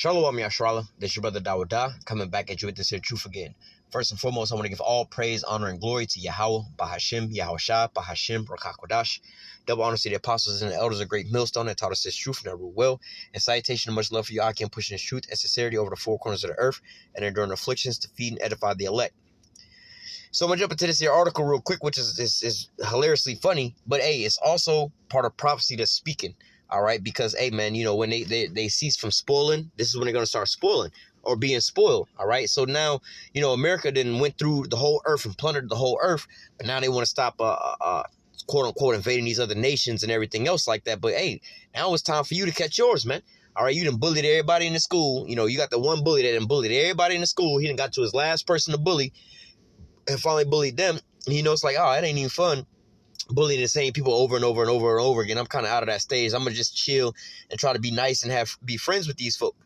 Shalom Yashrala, this is your brother Dawada, coming back at you with this here truth again. First and foremost, I want to give all praise, honor, and glory to Yahweh, Bahashim, Yahushua, Bahashim, Rakakwadash. Double honor to the apostles and the elders of Great Millstone that taught us this truth and that rule well. And salutation and much love for you, Akim, pushing this truth and sincerity over the four corners of the earth and enduring afflictions to feed and edify the elect. So I'm going to jump into this here article real quick, which is hilariously funny, but hey, it's also part of prophecy that's speaking. All right, because, hey, man, you know, when they cease from spoiling, this is when they're going to start spoiling or being spoiled. All right, so now, you know, America then went through the whole earth and plundered the whole earth, but now they want to stop, quote unquote, invading these other nations and everything else like that. But hey, now it's time for you to catch yours, man. All right, you done bullied everybody in the school. You know, you got the one bully that done bullied everybody in the school. He done got to his last person to bully and finally bullied them. And you know, it's like, oh, that ain't even fun. Bullying the same people over and over and over and over again. I'm kind of out of that stage. I'm gonna just chill and try to be nice and be friends with these folks.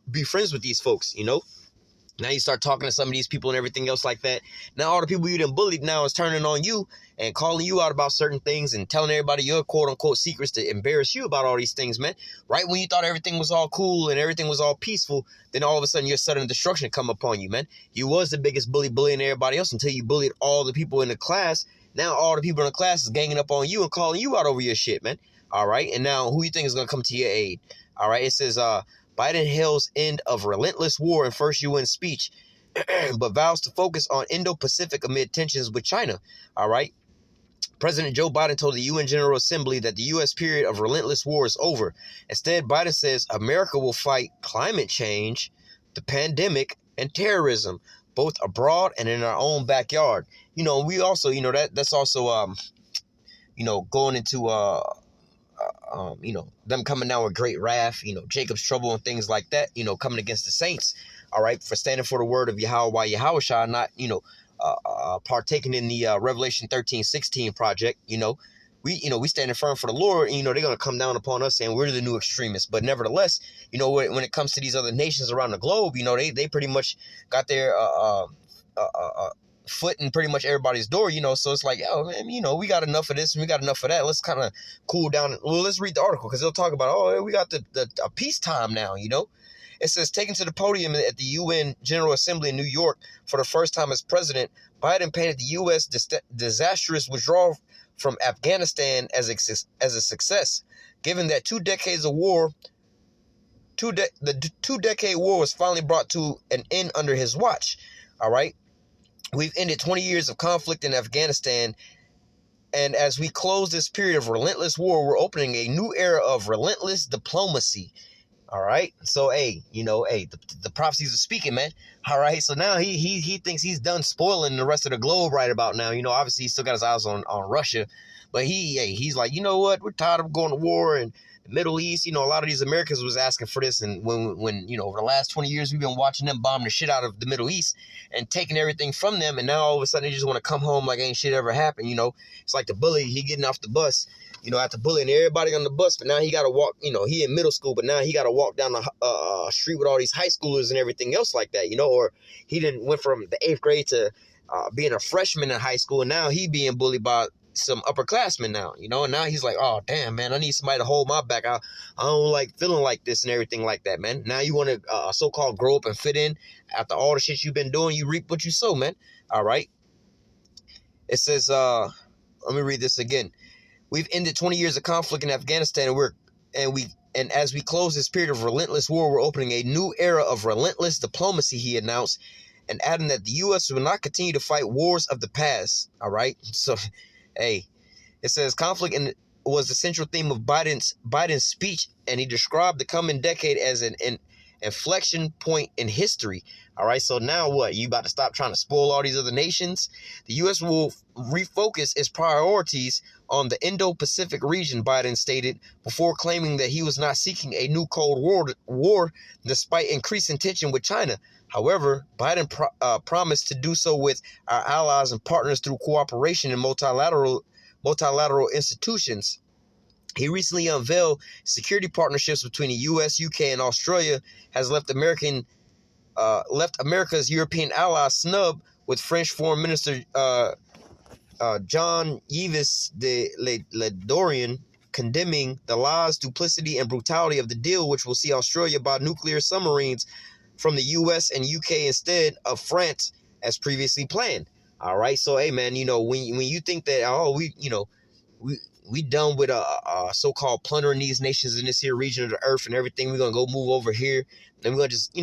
Be friends with these folks, you know. Now you start talking to some of these people and everything else like that. Now all the people you done bullied now is turning on you and calling you out about certain things and telling everybody your quote unquote secrets to embarrass you about all these things, man. Right when you thought everything was all cool and everything was all peaceful, then all of a sudden your sudden destruction come upon you, man. You was the biggest bullying everybody else until you bullied all the people in the class. Now all the people in the class is ganging up on you and calling you out over your shit, man. All right. And now who you think is going to come to your aid? All right. It says Biden hails end of relentless war in first UN speech, but vows to focus on Indo-Pacific amid tensions with China. All right. President Joe Biden told the UN General Assembly that the U.S. period of relentless war is over. Instead, Biden says America will fight climate change, the pandemic, and terrorism, both abroad and in our own backyard. You know, we also, you know, that's also, you know, going into, you know, them coming down with great wrath, you know, Jacob's trouble and things like that, you know, coming against the saints, all right, for standing for the word of Yahweh, Yahushua, not, you know, partaking in the Revelation 13:16 project. You know, we standing firm for the Lord, and, you know, they're going to come down upon us saying we're the new extremists. But nevertheless, you know, when it comes to these other nations around the globe, you know, they pretty much got their foot in pretty much everybody's door, you know. So it's like, oh, man, you know, we got enough of this and we got enough of that. Let's kind of cool down. Well, let's read the article because they'll talk about, oh, we got a peacetime now, you know. It says, taken to the podium at the UN General Assembly in New York for the first time as president, Biden painted the U.S. disastrous withdrawal from Afghanistan as a success, given that 2 decades of war, the 2-decade war was finally brought to an end under his watch. All right. We've ended 20 years of conflict in Afghanistan, and as we close this period of relentless war, we're opening a new era of relentless diplomacy. All right. So, hey, you know, hey, the prophecies are speaking, man. All right. So now he thinks he's done spoiling the rest of the globe right about now. You know, obviously he's still got his eyes on Russia, but he's like, you know what? We're tired of going to war and the Middle East. You know, a lot of these Americans was asking for this. And when you know, over the last 20 years, we've been watching them bomb the shit out of the Middle East and taking everything from them. And now all of a sudden they just want to come home like ain't shit ever happened. You know, it's like the bully, he getting off the bus, you know, after bullying everybody on the bus, but now he got to walk, you know, he in middle school, but now he got to walk down the street with all these high schoolers and everything else like that, you know, or he didn't went from the 8th grade to being a freshman in high school, and now he being bullied by some upperclassmen now, you know, and now he's like, oh, damn, man, I need somebody to hold my back. I don't like feeling like this and everything like that, man. Now you want to so-called grow up and fit in after all the shit you've been doing. You reap what you sow, man. All right. It says, let me read this again. We've ended 20 years of conflict in Afghanistan, and as we close this period of relentless war, we're opening a new era of relentless diplomacy, he announced, and adding that the U.S. will not continue to fight wars of the past. All right. So, hey, it says conflict was the central theme of Biden's speech, and he described the coming decade as an inflection point in history. All right, so now what? You about to stop trying to spoil all these other nations? The U.S. will refocus its priorities on the Indo-Pacific region, Biden stated, before claiming that he was not seeking a new Cold War despite increasing tension with China. However, Biden promised to do so with our allies and partners through cooperation in multilateral institutions. He recently unveiled security partnerships between the U.S., UK, and Australia has left America's European ally snub, with French Foreign Minister Jean-Yves Le Drian condemning the lies, duplicity, and brutality of the deal, which will see Australia buy nuclear submarines from the U.S. and U.K. instead of France, as previously planned. All right, so hey, man, when you think that we done with so-called plundering these nations in this here region of the earth and everything, we're gonna go move over here, and we're gonna just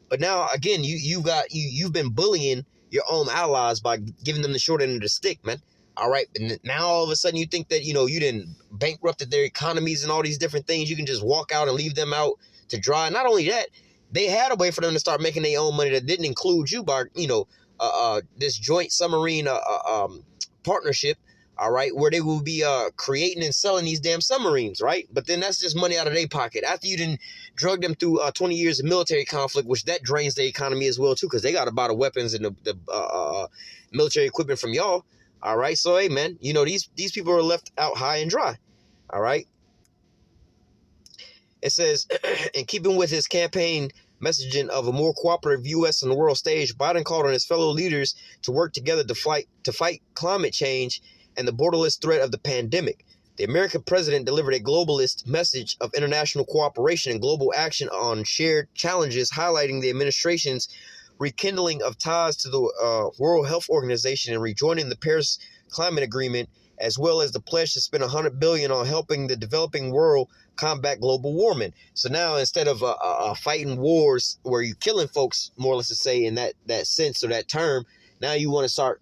But now again, you've been bullying your own allies by giving them the short end of the stick, man. All right, and now all of a sudden you think that you didn't bankrupted their economies and all these different things. You can just walk out and leave them out to dry. Not only that, they had a way for them to start making their own money that didn't include you by this joint submarine partnership. All right, where they will be creating and selling these damn submarines, right? But then that's just money out of their pocket. After you didn't drug them through 20 years of military conflict, which that drains their economy as well too, because they got to buy the weapons and the military equipment from y'all. All right, so hey, man, these people are left out high and dry. All right. It says, in keeping with his campaign messaging of a more cooperative U.S. on the world stage, Biden called on his fellow leaders to work together to fight climate change and the borderless threat of the pandemic. The American president delivered a globalist message of international cooperation and global action on shared challenges, highlighting the administration's rekindling of ties to the World Health Organization and rejoining the Paris Climate Agreement, as well as the pledge to spend $100 billion on helping the developing world combat global warming. So now, instead of fighting wars where you're killing folks, more or less to say in that sense or that term, now you want to start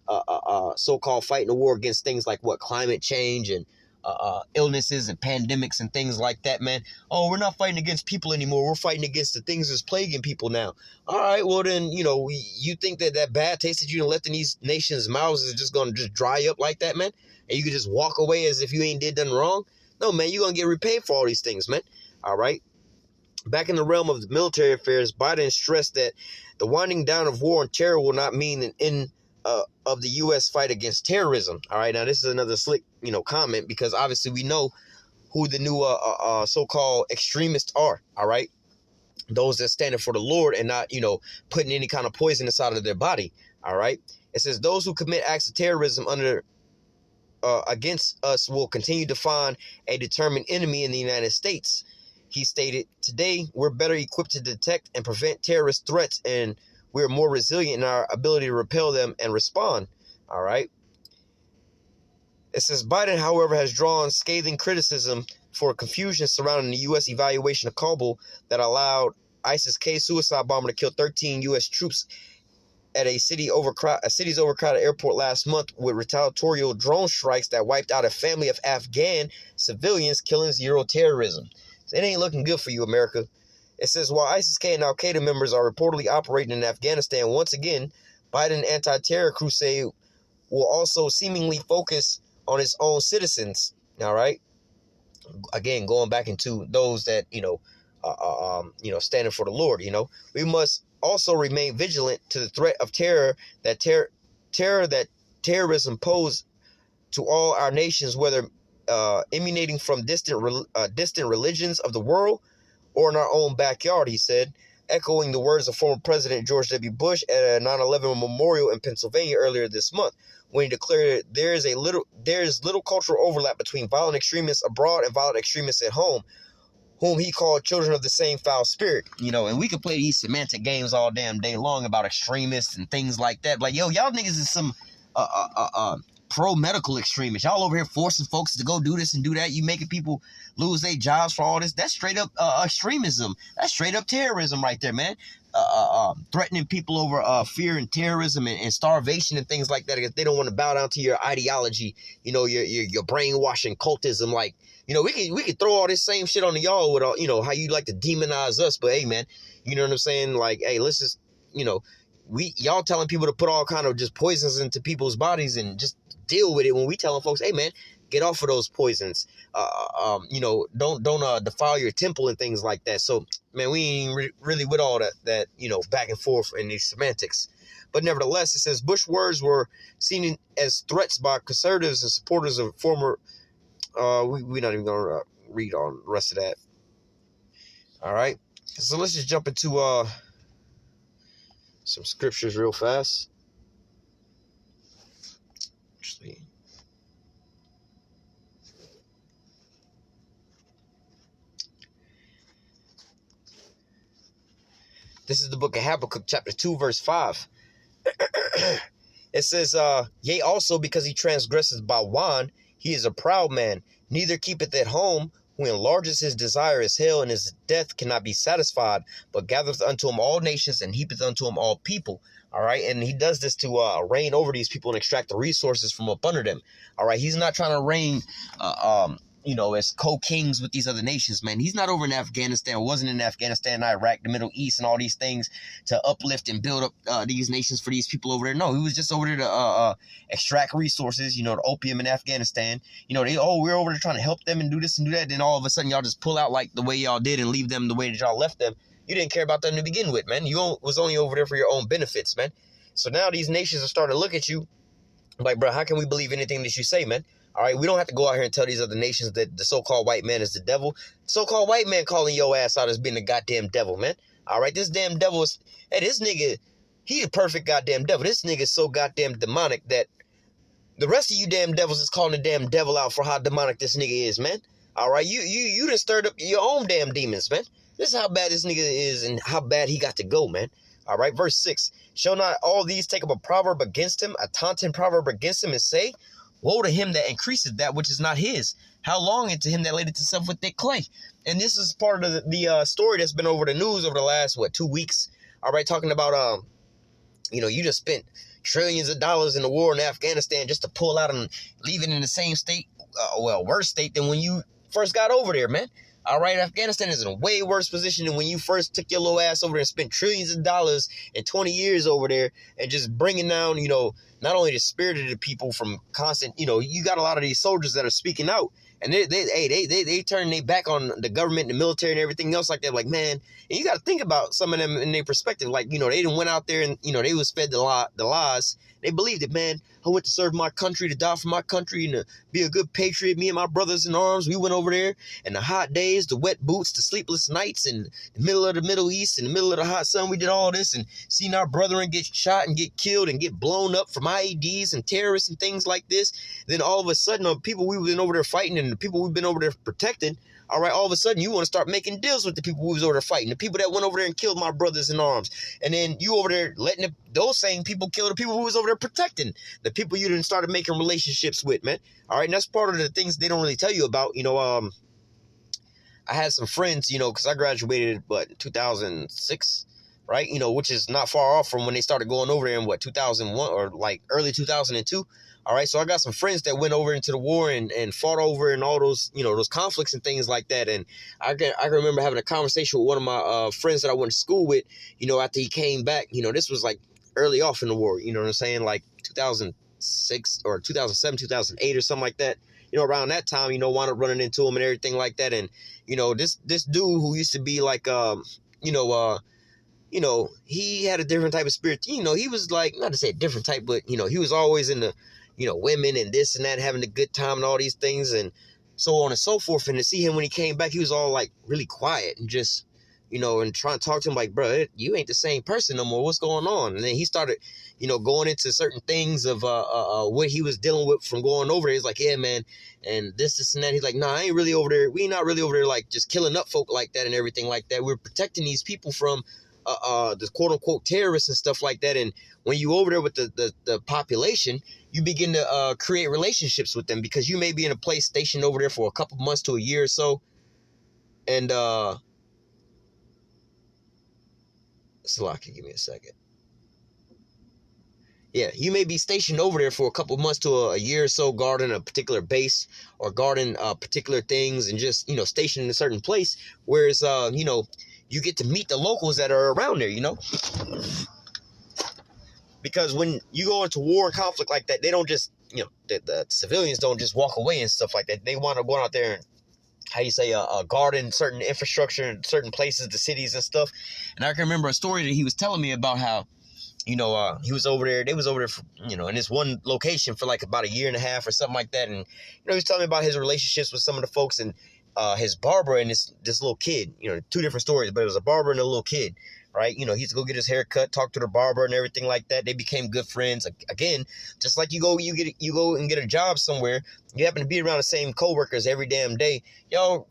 so-called fighting a war against things like climate change and illnesses and pandemics and things like that, man. Oh, we're not fighting against people anymore. We're fighting against the things that's plaguing people now. All right, well then, you think that bad taste that you left in these nations' mouths is just going to just dry up like that, man? And you can just walk away as if you ain't did nothing wrong? No, man, you're going to get repaid for all these things, man. All right. Back in the realm of the military affairs, Biden stressed that the winding down of war on terror will not mean an end of the U.S. fight against terrorism. All right, now this is another slick, comment, because obviously we know who the new so-called extremists are. All right, those that stand for the Lord and not, putting any kind of poison inside of their body. All right, it says those who commit acts of terrorism against us will continue to find a determined enemy in the United States. He stated, today, we're better equipped to detect and prevent terrorist threats, and we're more resilient in our ability to repel them and respond. All right. It says Biden, however, has drawn scathing criticism for confusion surrounding the U.S. evaluation of Kabul that allowed ISIS-K suicide bomber to kill 13 U.S. troops at a city's overcrowded airport last month with retaliatory drone strikes that wiped out a family of Afghan civilians, killing zero terrorism. So it ain't looking good for you, America. It says, while ISIS-K and al-Qaeda members are reportedly operating in Afghanistan, once again, Biden's anti-terror crusade will also seemingly focus on its own citizens. All right. Again, going back into those that, standing for the Lord, we must also remain vigilant to the threat of terror that terrorism pose to all our nations, whether emanating from distant religions of the world or in our own backyard, he said, echoing the words of former President George W. Bush at a 9/11 memorial in Pennsylvania earlier this month, when he declared there is little cultural overlap between violent extremists abroad and violent extremists at home, whom he called children of the same foul spirit. And we could play these semantic games all damn day long about extremists and things like that. Like, yo, y'all niggas is some pro-medical extremists. Y'all over here forcing folks to go do this and do that. You making people lose their jobs for all this. That's straight up extremism. That's straight up terrorism right there, man. Threatening people over fear and terrorism and starvation and things like that because they don't want to bow down to your ideology, your brainwashing cultism. Like, we could throw all this same shit on y'all with all, how you like to demonize us. But hey, man, you know what I'm saying? Like, hey, let's just, y'all telling people to put all kind of just poisons into people's bodies and just deal with it, when we telling folks, hey, man, get off of those poisons. Don't defile your temple and things like that. So, man, we ain't really with all that back and forth in these semantics. But nevertheless, it says Bush's words were seen as threats by conservatives and supporters of former. We're not even gonna read on the rest of that. All right, so let's just jump into some scriptures real fast. Actually, This is the book of Habakkuk, chapter 2, verse 5. It says, yea, also because he transgresses by wine, he is a proud man, neither keepeth at home, who enlarges his desire as hell, and his death cannot be satisfied, but gathereth unto him all nations, and heapeth unto him all people. All right, and he does this to reign over these people and extract the resources from up under them. All right, he's not trying to reign, as co-kings with these other nations, man. He's not over in Afghanistan, wasn't in Afghanistan, Iraq, the Middle East, and all these things to uplift and build up these nations for these people over there. No, he was just over there to extract resources, the opium in Afghanistan. We're over there trying to help them and do this and do that. Then all of a sudden, y'all just pull out like the way y'all did and leave them the way that y'all left them. You didn't care about them to begin with, man. You was only over there for your own benefits, man. So now these nations are starting to look at you like, bro, how can we believe anything that you say, man? All right, we don't have to go out here and tell these other nations that the so-called white man is the devil. The so-called white man calling your ass out as being the goddamn devil, man. All right, this damn devil is... Hey, this nigga, he the perfect goddamn devil. This nigga is so goddamn demonic that the rest of you damn devils is calling the damn devil out for how demonic this nigga is, man. All right, you done stirred up your own damn demons, man. This is how bad this nigga is and how bad he got to go, man. All right, verse 6. Shall not all these take up a proverb against him, a taunting proverb against him, and say, woe to him that increaseth that which is not his. How long into him that laid it himself with thick clay. And this is part of the story that's been over the news over the last, 2 weeks. All right, talking about, you just spent trillions of dollars in the war in Afghanistan just to pull out and leave it in the same state, worse state than when you first got over there, man. All right, Afghanistan is in a way worse position than when you first took your little ass over there and spent trillions of dollars in 20 years over there and just bringing down, not only the spirit of the people from constant, you got a lot of these soldiers that are speaking out and they turn their back on the government, the military and everything else like that. Like, man, and you got to think about some of them in their perspective. Like, they didn't went out there and, they was fed the lies. They believed it, man. I went to serve my country, to die for my country, and to be a good patriot. Me and my brothers in arms, we went over there. And the hot days, the wet boots, the sleepless nights, in the middle of the Middle East, in the middle of the hot sun, we did all this. And seen our brethren get shot and get killed and get blown up from IEDs and terrorists and things like this. Then all of a sudden, the people we've been over there fighting and the people we've been over there protecting, all right, all of a sudden you want to start making deals with the people who was over there fighting, the people that went over there and killed my brothers in arms. And then you over there letting those same people kill the people who was over there protecting, the people you didn't started making relationships with, man. All right, and that's part of the things they don't really tell you about. I had some friends, because I graduated, 2006, right? Which is not far off from when they started going over there in 2001 or like early 2002. All right, so I got some friends that went over into the war and fought over and all those, those conflicts and things like that. And I can remember having a conversation with one of my friends that I went to school with, after he came back. This was like early off in the war, you know what I'm saying? Like 2006 or 2007, 2008 or something like that. Around that time, wound up running into him and everything like that. And, this dude who used to be like, he had a different type of spirit. He was like, not to say a different type, but, he was always in the, women and this and that, having a good time and all these things and so on and so forth. And to see him when he came back, he was all like really quiet and just, and trying to talk to him like, bro, you ain't the same person no more. What's going on? And then he started, going into certain things of what he was dealing with from going over there. He's like, yeah, man, and this and that. He's like, nah, I ain't really over there. We not really over there like just killing up folk like that and everything like that. We're protecting these people from the quote unquote terrorists and stuff like that. And when you over there with the population, you begin to create relationships with them because you may be in a place stationed over there for a couple months to a year or so. And Salaki, give me a second. Yeah, you may be stationed over there for a couple months to a year or so, guarding a particular base or guarding particular things and just, stationed in a certain place. Whereas, you get to meet the locals that are around there, Because when you go into war and conflict like that, they don't just, the civilians don't just walk away and stuff like that. They want to go out there and, guarding certain infrastructure in certain places, the cities and stuff. And I can remember a story that he was telling me about how, he was over there. They was over there, for, in this one location for like about a year and a half or something like that. And, he was telling me about his relationships with some of the folks and his barber and this little kid, two different stories, but it was a barber and a little kid, right? He used to go get his hair cut, talk to the barber and everything like that. They became good friends. Again, just like you go and get a job somewhere, you happen to be around the same coworkers every damn day. Y'all,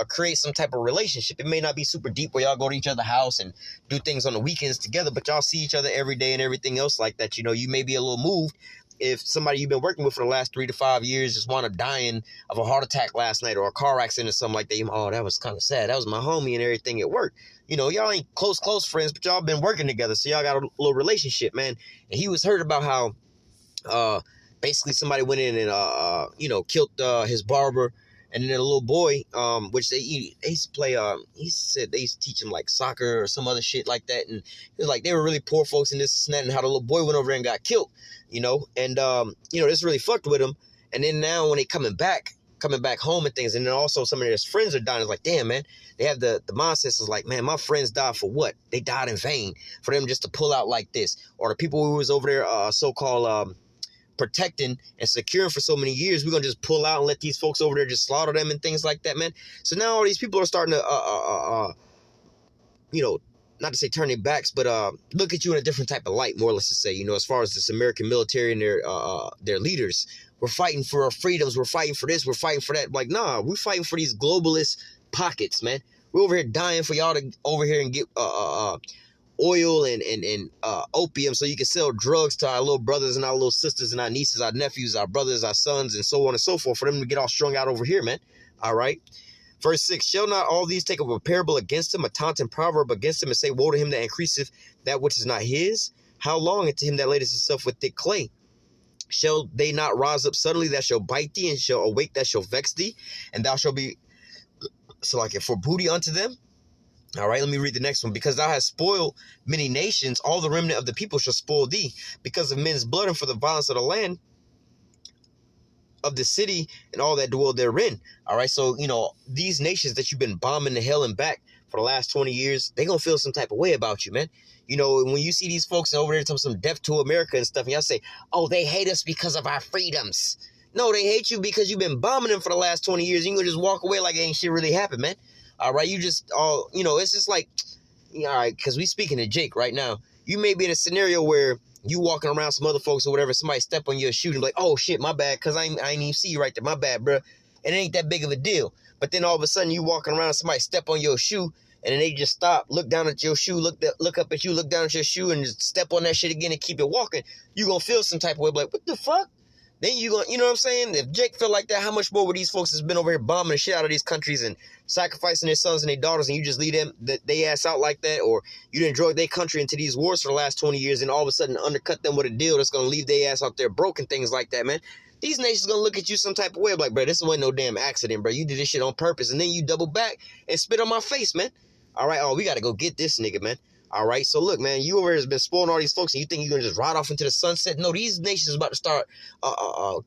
create some type of relationship. It may not be super deep where y'all go to each other's house and do things on the weekends together, but y'all see each other every day and everything else like that. You may be a little moved if somebody you've been working with for the last 3 to 5 years just wound up dying of a heart attack last night or a car accident or something like that. Oh, that was kind of sad. That was my homie and everything at work. Y'all ain't close friends, but y'all been working together, so y'all got a little relationship, man. And he was heard about how basically somebody went in and killed his barber, and then a little boy, which they used to play. He said they used to teach him like soccer or some other shit like that, and it was like they were really poor folks in this and that, and how the little boy went over there and got killed, and this really fucked with him. And then now when they coming back home and things, and then also some of his friends are dying. It's like, damn, man, they have the mindset is like, man, my friends died for what? They died in vain for them just to pull out like this. Or the people who was over there, so-called protecting and securing for so many years, we're gonna just pull out and let these folks over there just slaughter them and things like that, man. So now all these people are starting to not to say turn their backs, but look at you in a different type of light, more or less to say, as far as this American military and their leaders. We're fighting for our freedoms, we're fighting for this, we're fighting for that. Like, nah, we're fighting for these globalist pockets, man. We're over here dying for y'all to over here and get oil and opium so you can sell drugs to our little brothers and our little sisters and our nieces, our nephews, our brothers, our sons, and so on and so forth, for them to get all strung out over here, man. All right. Verse 6, shall not all these take up a parable against him, a taunting proverb against him, and say, woe to him that increaseth that which is not his? How long unto him that lateth himself with thick clay? Shall they not rise up suddenly that shall bite thee, and shall awake that shall vex thee, and thou shalt be for booty unto them? All right, let me read the next one. Because thou hast spoiled many nations, all the remnant of the people shall spoil thee, because of men's blood and for the violence of the land of the city and all that dwell therein. All right, so these nations that you've been bombing to hell and back for the last 20 years, they're gonna feel some type of way about you, man. When you see these folks over there talking some death to America and stuff, and y'all say, oh, they hate us because of our freedoms. No, they hate you because you've been bombing them for the last 20 years. You can just walk away like ain't shit really happened, man. All right, you just it's just like, all right, because we speaking to Jake right now. You may be in a scenario where you walking around some other folks or whatever, somebody step on your shoe and be like, oh shit, my bad, because I ain't even see you right there, my bad, bro. And it ain't that big of a deal. But then all of a sudden you walking around, somebody step on your shoe, and then they just stop, look down at your shoe, look up at you, look down at your shoe, and just step on that shit again and keep it walking. You gonna feel some type of way, like, what the fuck? Then you gonna, you know what I'm saying? If Jake felt like that, how much more would these folks has been over here bombing the shit out of these countries and sacrificing their sons and their daughters, and you just leave them, they ass out like that? Or you didn't drag their country into these wars for the last 20 years and all of a sudden undercut them with a deal that's gonna leave their ass out there broke and things like that, man. These nations gonna look at you some type of way, like, bro, this wasn't no damn accident, bro. You did this shit on purpose, and then you double back and spit on my face, man. All right, we gotta go get this nigga, man. All right, so look, man, you over here has been spoiling all these folks, and you think you're gonna just ride off into the sunset? No, these nations about to start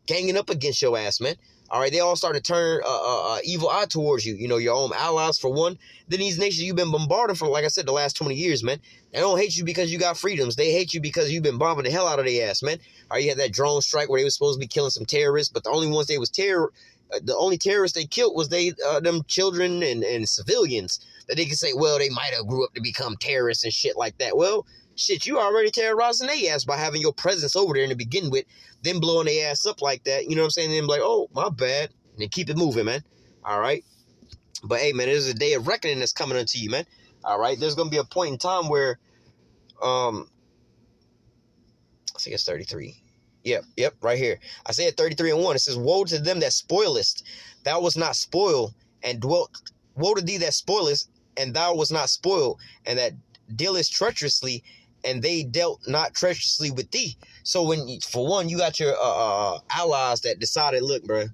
ganging up against your ass, man. All right, they all start to turn evil eye towards you. Your own allies for one. Then these nations you've been bombarding for, like I said, the last 20 years, man. They don't hate you because you got freedoms. They hate you because you've been bombing the hell out of their ass, man. All right, you had that drone strike where they were supposed to be killing some terrorists, but the only ones the only terrorists they killed was them children and civilians that they could say, well, they might have grew up to become terrorists and shit like that. Well, shit, you already terrorizing their ass by having your presence over there to begin with, then blowing their ass up like that. You know what I'm saying? Then be like, oh, my bad. And then keep it moving, man. All right. But hey, man, there's a day of reckoning that's coming unto you, man. All right. There's going to be a point in time where, I think it's 33. Yep, right here. Isaiah 33:1. It says, woe to them that spoilest, thou was not spoiled, and dwelt. Woe to thee that spoilest, and thou was not spoiled, and that dealest treacherously, and they dealt not treacherously with thee. So for one, you got your allies that decided, look, bro,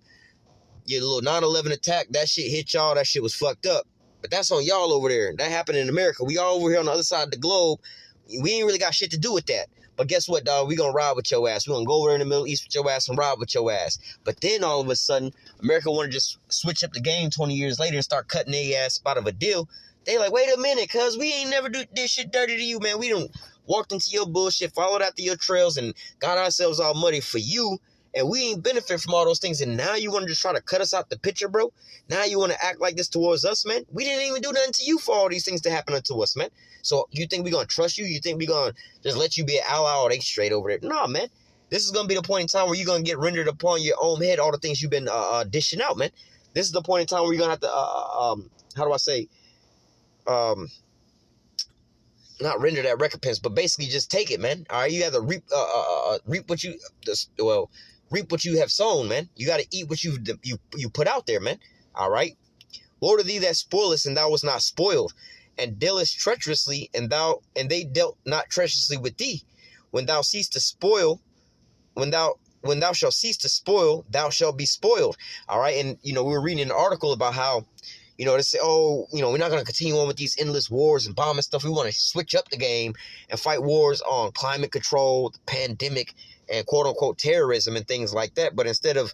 your little 9/11 attack, that shit hit y'all, that shit was fucked up. But that's on y'all over there. That happened in America. We all over here on the other side of the globe. We ain't really got shit to do with that. But guess what, dog? We gonna ride with your ass. We gonna go over in the Middle East with your ass and ride with your ass. But then all of a sudden, America want to just switch up the game 20 years later and start cutting their ass out of a deal. They like, wait a minute, cuz we ain't never do this shit dirty to you, man. We done walked into your bullshit, followed after your trails, and got ourselves all muddy for you. and we ain't benefit from all those things, and now you want to just try to cut us out the picture, bro? Now you want to act like this towards us, man? We didn't even do nothing to you for all these things to happen to us, man. So you think we gonna trust you? You think we gonna just let you be an ally or they straight over there? Nah, man. This is gonna be the point in time where you're gonna get rendered upon your own head all the things you've been dishing out, man. This is the point in time where you're gonna have to how do I say not render that recompense, but basically just take it, man. All right, you have to reap what you reap what you have sown, man. You got to eat what you put out there, man. All right. Woe to thee that spoilest, and thou was not spoiled, and dealest treacherously, and they dealt not treacherously with thee. When thou cease to spoil, when thou shalt cease to spoil, thou shalt be spoiled. All right, and we were reading an article about how, they say, oh, we're not going to continue on with these endless wars and bombing stuff. We want to switch up the game and fight wars on climate control, the pandemic, and quote unquote terrorism and things like that. But instead of,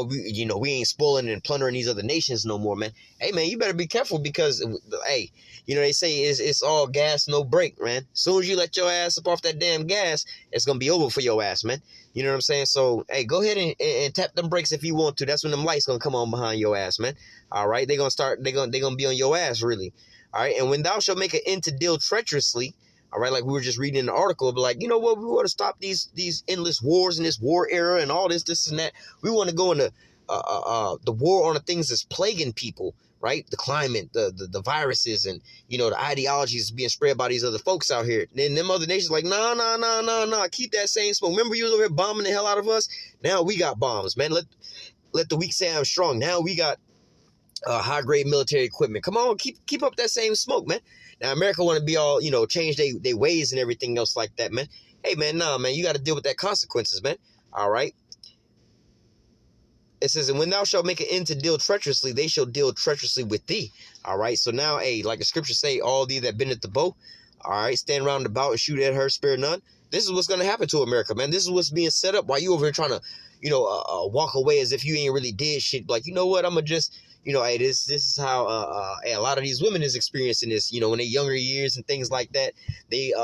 we ain't spoiling and plundering these other nations no more, man. Hey, man, you better be careful because, hey, they say it's all gas, no brake, man. As soon as you let your ass up off that damn gas, it's going to be over for your ass, man. You know what I'm saying? So, hey, go ahead and tap them brakes if you want to. That's when them lights going to come on behind your ass, man. All right? They're going to be on your ass, really. All right? And when thou shalt make an end to deal treacherously, all right, like we were just reading in the article, but like, you know what, we want to stop these endless wars in this war era and all this and that. We want to go into the war on the things that's plaguing people, right? The climate, the viruses, and the ideologies being spread by these other folks out here. Then them other nations like, nah, keep that same smoke. Remember you was over here bombing the hell out of us? Now we got bombs, man. Let the weak say I'm strong. Now we got high grade military equipment. Come on, keep up that same smoke, man. Now America want to be all, change their ways and everything else like that, man. Hey, man, nah, man, you got to deal with that consequences, man. All right. It says, and when thou shalt make an end to deal treacherously, they shall deal treacherously with thee. All right. So now, hey, like the scriptures say, all thee that bend at the bow, all right, stand round about and shoot at her, spare none. This is what's going to happen to America, man. This is what's being set up while you over here trying to, walk away as if you ain't really did shit. Like, you know what? I'm going to just, hey, this is how a lot of these women is experiencing this, when they younger years and things like that. They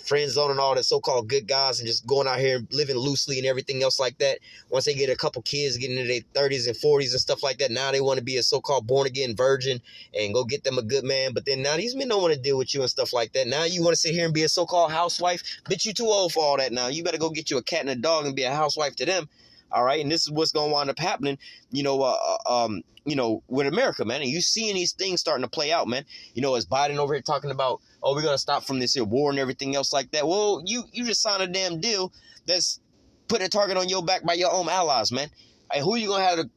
friend zone and all the so-called good guys and just going out here and living loosely and everything else like that. Once they get a couple kids getting into their 30s and 40s and stuff like that, now they want to be a so-called born-again virgin and go get them a good man. But then now these men don't want to deal with you and stuff like that. Now you want to sit here and be a so-called housewife. Bitch, you too old for all that now. You better go get you a cat and a dog and be a housewife to them. All right, and this is what's going to wind up happening, with America, man. And you seeing these things starting to play out, man. As Biden over here talking about, oh, we're going to stop from this here war and everything else like that. Well, you just signed a damn deal that's putting a target on your back by your own allies, man. And who are you going to have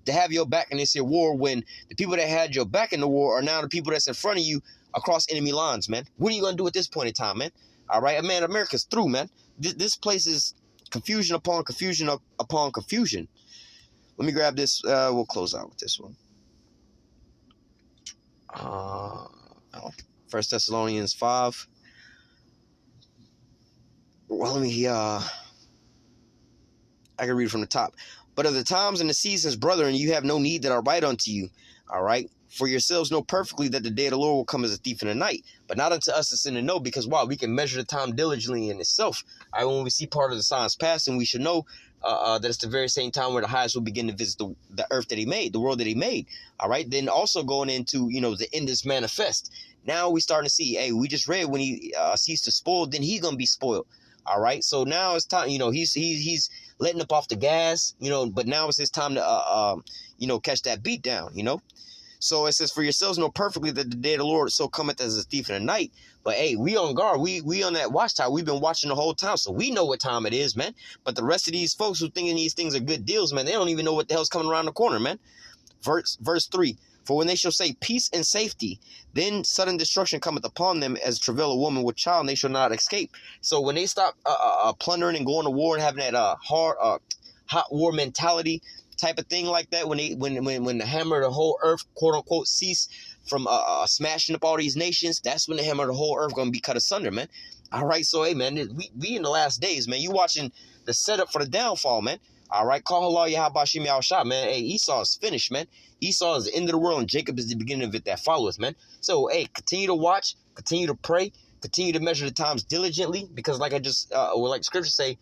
to have your back in this here war when the people that had your back in the war are now the people that's in front of you across enemy lines, man? What are you going to do at this point in time, man? All right, man, America's through, man. This place is confusion upon confusion upon confusion. Let me grab this. We'll close out with this one. 1 Thessalonians 5. Well, let me, I can read from the top. But of the times and the seasons, brethren, you have no need that I write unto you. All right. For yourselves know perfectly that the day of the Lord will come as a thief in the night, but not unto us that's in the know, because why? We can measure the time diligently in itself. All right, when we see part of the signs passing, we should know that it's the very same time where the highest will begin to visit the earth that he made, the world that he made. All right, then also going into, the end is manifest. Now we starting to see, hey, we just read when he ceased to spoil, then he's going to be spoiled. All right, so now it's time, he's letting up off the gas, but now it's his time to, catch that beat down, So it says, for yourselves know perfectly that the day of the Lord so cometh as a thief in the night. But hey, we on guard. We on that watchtower. We've been watching the whole time. So we know what time it is, man. But the rest of these folks who thinking these things are good deals, man, they don't even know what the hell's coming around the corner, man. Verse 3. For when they shall say peace and safety, then sudden destruction cometh upon them as travail a woman with child, and they shall not escape. So when they stop plundering and going to war and having that hot war mentality type of thing like that, when the hammer of the whole earth, quote unquote, cease from smashing up all these nations, that's when the hammer of the whole earth gonna be cut asunder, man. All right, so hey, man, we in the last days, man. You watching the setup for the downfall, man. All right, call halal Yahabashim Yahushua, man. Hey, Esau is finished, man. Esau is the end of the world, and Jacob is the beginning of it that followeth, man. So hey, continue to watch, continue to pray, continue to measure the times diligently, because like I just like scripture say,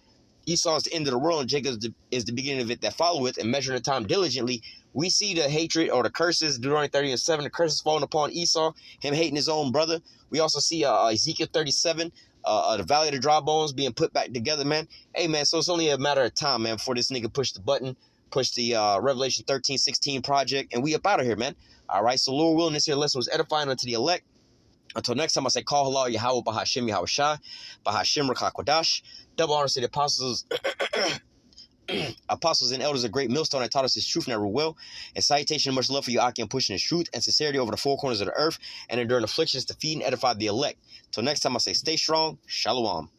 Esau is the end of the world, and Jacob is the beginning of it that followeth, and measuring the time diligently. We see the hatred or the curses, Deuteronomy 30:7, the curses falling upon Esau, him hating his own brother. We also see Ezekiel 37, the valley of the dry bones being put back together, man. Hey, man, so it's only a matter of time, man, before this nigga push the button, push the Revelation 13:16 project, and we up out of here, man. All right, so Lord willing, this here lesson was edifying unto the elect. Until next time, I say, call halal Yahweh Bahashim Yahweh Shai, Bahashim Rakakwadash. Double honor to the apostles. Apostles and elders, a great millstone that taught us his truth and never will. And salutation and much love for you, Aki, and pushing his truth and sincerity over the four corners of the earth and enduring afflictions to feed and edify the elect. Till next time, I say, stay strong. Shalom.